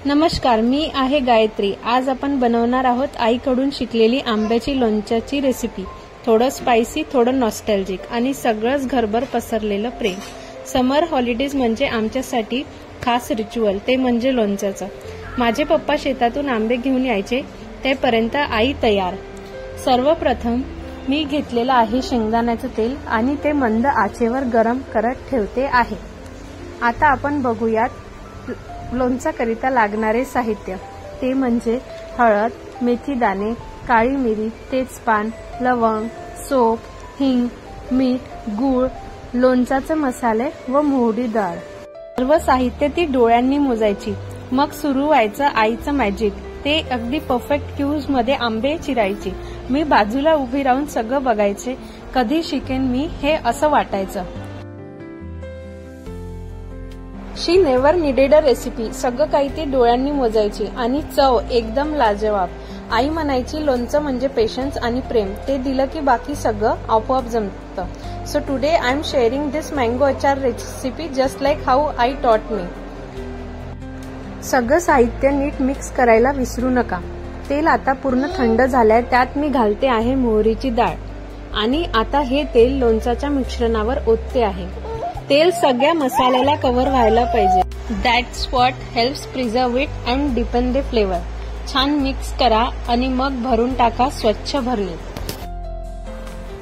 नमस्कार, मी आहे गायत्री। आज आपण बनवणार आहोत आईकडून शिकलेली आंब्याची लोणच्याची रेसिपी। थोडं स्पाइसी, थोडं नॉस्टॅल्जिक आणि सगळंच घरभर पसरलेलं प्रेम। समर हॉलिडेज म्हणजे आमच्यासाठी खास रिच्युअल, ते म्हणजे लोणच्याचं। माझे पप्पा शेतातून आंबे घेऊन यायचे, तेपर्यंत आई तयार। सर्वप्रथम मी घेतलेलं आहे शेंगदाण्याचं तेल आणि ते मंद आचेवर गरम करत ठेवते आहे। आता आपण बघूयात लोणच्याकरिता लागणारे साहित्य। ते म्हणजे हळद, मेथी दाणे, काळी मिरी, तेजपान, लवंग, सोप, हिंग, मीठ, गूळ, लोणच्याचे मसाले व मोहरी डाळ। सर्व साहित्य ती डोळ्यांनी मोजायची, मग सुरू व्हायचं आईचं मॅजिक। ते अगदी परफेक्ट क्यूज मध्ये आंबे चिरायची। मी बाजूला उभी राहून सगळं बघायचे, कधी शिकेन मी हे असं वाटायचं। शी नेव्हर नीडेड अ रेसिपी। सगळं काही ती डोळ्यांनी मोजायची आणि चव एकदम लाजवाब। आई म्हणायची, लोणचं म्हणजे पेशन्स आणि प्रेम, ते दिलं की बाकी सगळं आपोआप जमतं। So today I am sharing this mango achar recipe just like how I taught me. सगळं साहित्य नीट मिक्स करायला विसरू नका। तेल आता पूर्ण थंड झालंय, त्यात मी घालते आहे मोहरीची डाळ आणि आता हे तेल लोणच्याच्या मिश्रणावर ओतते आहे। तेल सगळ्या मसाल्याला कव्हर व्हायला पाहिजे। That's what helps preserve it and Dipen the flavour. छान मिक्स करा आणि मग भरून टाका स्वच्छ भरणी।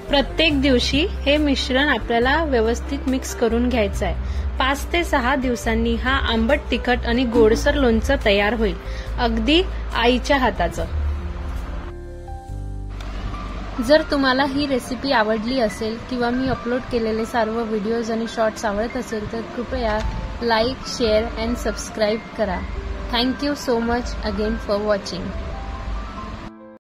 प्रत्येक दिवशी हे मिश्रण आपल्याला व्यवस्थित मिक्स करून घ्यायचं आहे। 5 ते 6 दिवसांनी हा आंबट, तिखट आणि गोडसर लोणचं तयार होईल, अगदी आईच्या हाताचं। जर तुम्हाला ही रेसिपी आवडली असेल किंवा मी अपलोड केलेले सर्व व्हिडिओज आणि शॉर्ट्स आवडत असेल तर कृपया लाईक, शेअर अँड सबस्क्राईब करा। Thank you so much again for watching.